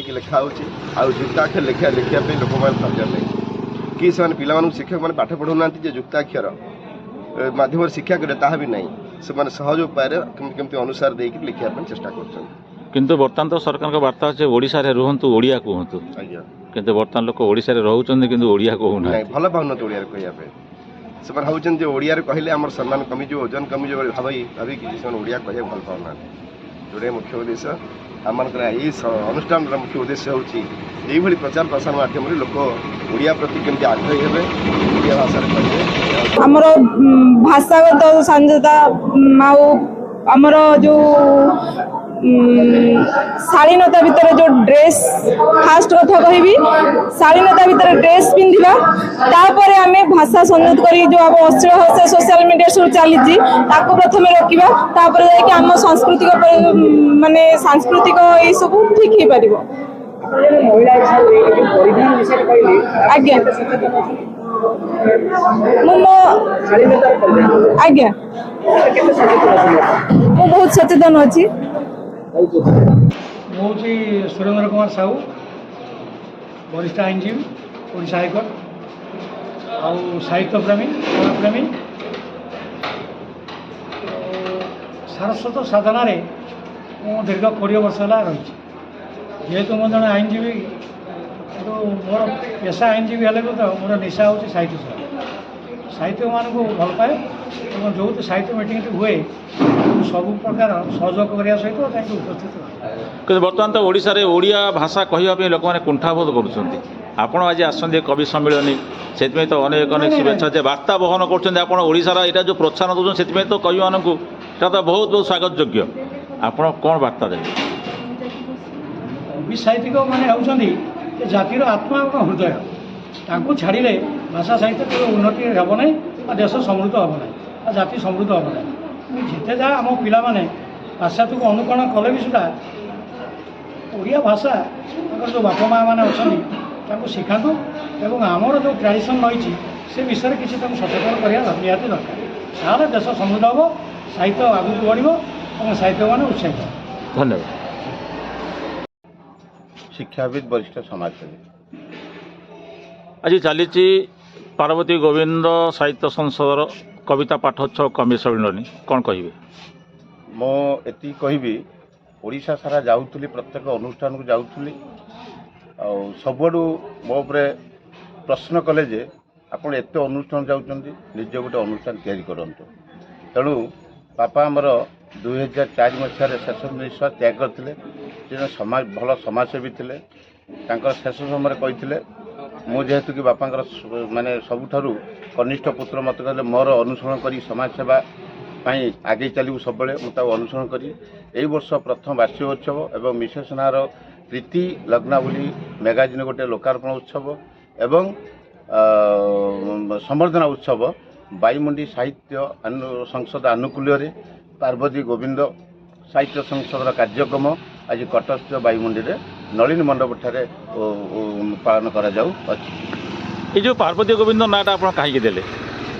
नहीं लिखा युक्ताक्षर लिखापी लोक मैंने सजर नहीं कि पे शिक्षक मैंने पाठ पढ़ाऊना युक्ताक्षर मध्यम शिक्षा करें ताहा भी नहीं से सहज उपाय केमती अनुसार देकर लिखापी चेष्टा कर किंतु बर्तमान तो सरकार वार्ता अच्छे ओडिशा रे रुहतु ओडिया कहतु आज्ञा किंतु बर्तमान लोक ओडिशा रे रहउछन किंतु ओडिया कहूना नहीं भल पाऊन ओडिया कहवाई से भावुन ओडिया कहले आम सम्मान कमिज ओजन कमिज भावी कि ओडिया कह भल पाऊना जोड़े मुख्य उद्देश्य आम अनुष्ठान मुख्य उद्देश्य होगी प्रचार प्रसार माध्यम लोक ओडिया प्रति केमती आग्रही हे ओडिया भाषा कहे आमर भाषागत संजता आमर जो शालीनता भितर जो ड्रेस फास्ट कथा कहि शालीनता भितर ड्रेस पिंधिबा तापरे आमे भाषा संजोत करी जो अब अश्लील भाषा सोशल मीडिया सब चली ताको प्रथमे रोकिबा तापरे जाय कि हम सांस्कृतिक माने सांस्कृतिक ए सब ठीक हे परिबो। आज्ञा आज्ञा मु बहुत सचेतन अच्छी मुझे सुरेंद्र कुमार साहू वरिष्ठ आईनजीवी ओडिशा हाईकोर्ट आउ साहित्य प्रेमी कलाप्रेमी सारस्वत साधन मु दीर्घ 20 वर्ष है रही जेहेतु मो जन आईनजीवी मोर पेशा आईनजीवी हेल्ले तो मोर निशा हूँ साहित्य साहित्य मान को भल पाए और जो साहित्य मीटिंग हुए सब प्रकार सहयोग करने सहित उपस्थित बर्तमान तो ओडिशा रे ओडिया भाषा कहवाई लोक मैंने कुंठाबोध करुँच आपण आज आसते कवि सम्मिलनी से तो अनेक अनेक शुभेच्छा जे वार्ता बहन करोड़ार यहाँ जो प्रोत्साहन दूसरे से तो कवि मानक तो बहुत बहुत स्वागत योग्य आपण कौन वार्ता देते कवि साहित्यिक मैंने होती जातिर आत्मा और हृदय तांको छाड़े भाषा साहित्य केवल उन्नति हेब ना और देश समृद्ध हेब ना जाति समृद्ध हेब ना जिते जहाँ आम पाने पाश्चात्य को अनुकरण कले भी सुधा ओडिया भाषा जो बापा माँ मैंने अच्छा शिखातु एवं आमर जो ट्रेडिशन रही से विषय किसी सचेतन करवा निहाती दरकार ना देश समृद्ध हम साहित्य आगू बढ़ और साहित्य मान उत्साहित। धन्यवाद। शिक्षाविद वरिष्ठ समाजसेवी आज चली पार्वती गोविंद साहित्य संसदर कविता पाठोत्सव कमिशननी कौन कहे मुझे कहबी ओडिशा सारा जाऊली प्रत्येक अनुष्ठान को जाऊली सबुआड़ू मो प्रश्न कले जे आपड़ एत अनुष्ठान जाऊँच निज गोटे अनुष्ठान तैयारी करूँ तेणु बापा आमर 2004 मसीह शेष निश्वास त्याग करते समाज भल समाजसेवी थे शेष समय कही मुझेतु कि बापा माने सबुठारु कनिष्ठ पुत्र मत कहले मोर अनुसरण करी समाज सेवा आगे चलू सब मुझे अनुसरण करी एई वर्ष प्रथम वार्षिकोत्सव एवं मिसेस नार प्रीति लग्नावली मैगाजिन गोटे लोकार्पण उत्सव एवं संवर्धना उत्सव बाईमुंडी साहित्य संसद आनुकूल्य पार्वती गोविंद साहित्य संसद कार्यक्रम आज कटक बाईमुंडी रे नलिनी मंडप ठारे पालन करा जाऊ ये जो पार्वती गोविंद नाटा आप कहीं देले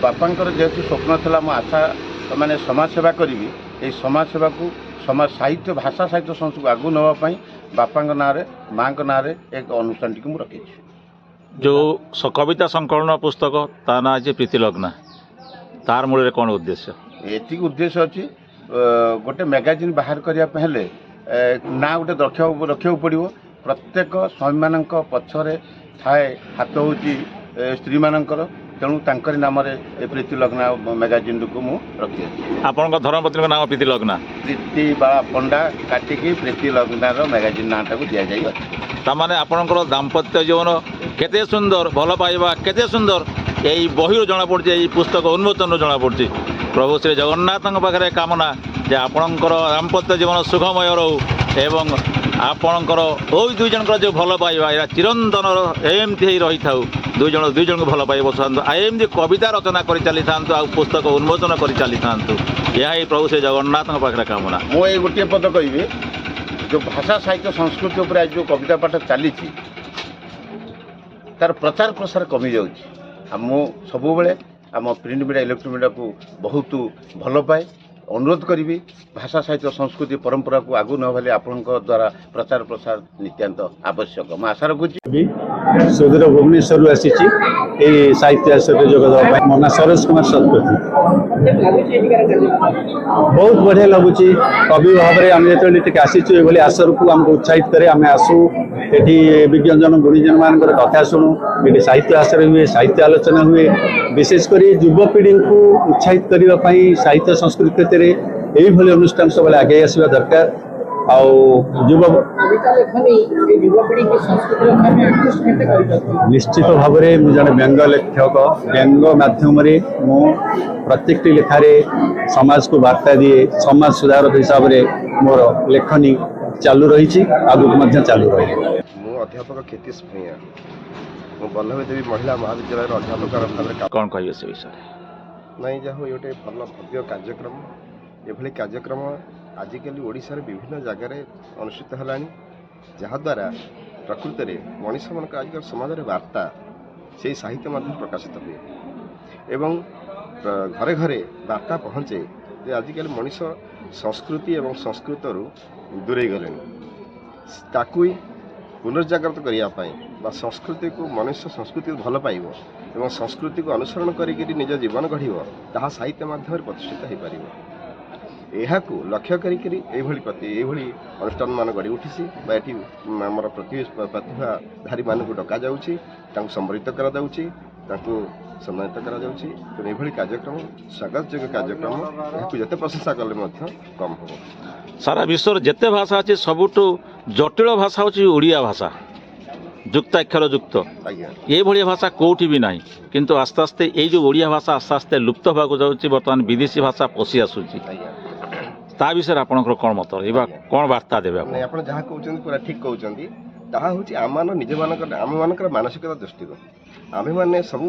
बापांकर जेहेतु स्वप्न था मो आशा माने समाज सेवा करी ये समाज सेवा को समाज साहित्य भाषा साहित्य संस्कृति को आगू नापी बापा ना माँ ना एक अनुष्ठान टी रखी जो कविता संकलन पुस्तक ता ना आज प्रीति लग्ना तार मूल कौन उद्देश्य ये उद्देश्य अच्छी गोटे मैगाजिन बाहर करने ना गोटे रखा पड़ो प्रत्येक स्वामी मान पछरे थाए हाथ हूँ स्त्री मानकर तेणु तांकरी नाम प्रीति लग्ना मैगाजिन को मु रखी आपण धर्मपत्नी नाम प्रीति लग्ना प्रीति बाला पंडा काटिकी प्रीति लग्नार मैगाजिन नाटा को दि जाए तामाने आपणकर दाम्पत्य जीवन केते सुंदर भल पाइबा केते सुंदर यही बही जना पड़ी पुस्तक उन्मोचन जना पड़ी प्रभु श्री जगन्नाथ पाखे कामना जे आपणकर दाम्पत्य जीवन सुखमय रहू एवं आपणकर दुई जनकर जो भल पाइबा या चिरंतन एमती रही था दुई जन को भल पाई बसु एमती कविता रचना कर चली था पुस्तक उन्मोचन कर चली था यह प्रभु श्री जगन्नाथ पाखे कामना मुझे गोटे पद कहि जो भाषा साहित्य संस्कृति उपर आज जो कविता पाठ चली तार प्रचार प्रसार कमी जाऊँ मु सब आम प्रिंट मीडिया इलेक्ट्रोनिक मीडिया को बहुत भल पाए अनुरोध करी भाषा साहित्य संस्कृति परंपरा को आगु न भले आपण द्वारा प्रचार प्रसार नित्यांत आवश्यक मैं आशा रखुची। सुदूर भुवनेश्वर आसीची साहित्य आश्रय जोगद मो ना सरोज कुमार शतपथी बहुत बढ़िया लगुच कवि भाव में आम जो आसीचु ये आसर को आमको उत्साहित करे आम आसू ये विज्ञजन गुणीजन मान कथा शुणु ये साहित्य आश्रय हुए साहित्य आलोचना हुए विशेषकर युवपीढ़ी को उत्साहित करने साहित्य संस्कृति क्षेत्र में यही अनुष्ठान सब आगे आसवा दरकार निश्चित भाव में मुझे जन व्यंग लेखक व्यंग मध्यम मु प्रत्येक लेखार समाज को वार्ता दिए समाज सुधारक हिसाब से मोर लेखनी चालू रही आगुक चालू रही। मु अध्यापक कीर्तिश भूया मु बल्लभी देवी महिला महाविद्यालय अध्यापक भाव कौन कह से विषय नहीं जहाँ गोटे भल भव्य कार्यक्रम एभली कार्यक्रम आजिकल ओडिशार विभिन्न जगार अनुष्ठित है जहाद्वारा प्रकृत में मनीष मान आजिकल समाज वार्ता से साहित्य प्रकाशित हुए एवं घरे घरे वार्ता पहुँचे जे आजिकल मनीष संस्कृति एवं संस्कृत दूरे गले ताकू पुनर्जागृत करने संस्कृति को मनुष्य संस्कृति को भल पाइब एवं संस्कृति को अनुसरण करी निज जीवन गढ़ ताहा साहित्य माध्यम प्रतिष्ठित हो पार यह लक्ष्य करी अनुष्ठान मान गढ़ी उठी आमर प्रतिभाधारी मानक डका जाऊँगी संबोधित करा सम्मानित करा तेणु कार्यक्रम स्वागत योग्य कार्यक्रम जिते प्रशंसा कले कम हो। सारा विश्व जिते भाषा अच्छे सबुठ जटिल भाषा हूँ ओडिया भाषा युक्ताक्षर युक्त ये भाया भाषा कौटी भी नहीं किंतु आस्ते आस्ते ये जो ओडिया भाषा आस्ते आस्ते लुप्त होगा जाऊँगी बर्तमान विदेशी भाषा पशि आसूची ता विषय आपंकर कौन मत कौन वार्ता देवे आप जहाँ कहते पूरा ठीक कहते ताहा हूँ आम निज आम मान मानसिकता दृष्टि आम मैंने सब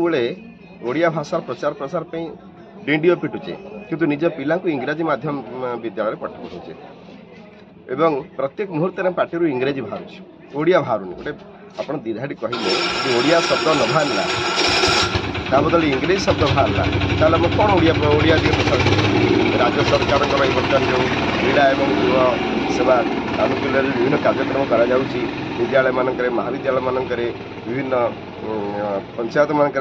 ओडिया भाषा प्रचार प्रसार डिंडियो पिटुचे किंतु निज पिला इंग्राजी माध्यम विद्यालय पाठ पढ़ुचे एवं प्रत्येक मुहूर्त में पार्टी इंग्राजी बाहर ओडिया बाहर गोटे आप दीधाड़ी कहले ओडिया शब्द न बाहर ता बदल इंग्रेजी शब्द बाहर ताल कौन ओडिया प्रसार राज्य सरकार बर्तमान जो क्रीड़ा एवं युवा सेवा आनुकूल्य विभिन्न कार्यक्रम करा विद्यालय मानक महाविद्यालय मानक विभिन्न पंचायत मानक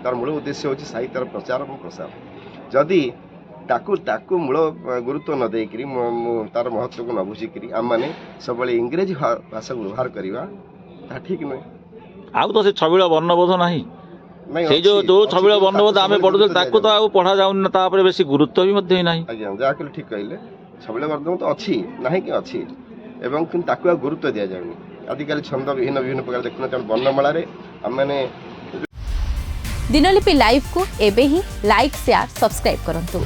तार मूल उद्देश्य हूँ साहित्यर प्रचार और प्रसार जदि ताकू मूल गुरुत्व न देकरी तार महत्व को न बुझिक आम मैंने सब इंग्रेजी भाषा को व्यवहार करवा ठीक नुहे आउ तो से छबिल वर्णबोध नहीं से जो छबिल वर्णबोध आम पढ़ुते तो पढ़ा जाऊन बेसी गुरुत्व भी नहीं आज्ञा जहाँ कहले ठीक कहले छबिल वर्णबोध तो अच्छी ना कि अच्छी एवं ताकू गुरुत्व दि जाऊनी आजिकल छंद विभिन्न विभिन्न प्रकार देखुना वर्णमाला आम मैंने दिनलिपि लाइव को एबे ही लाइक शेयर सब्सक्राइब करंतु।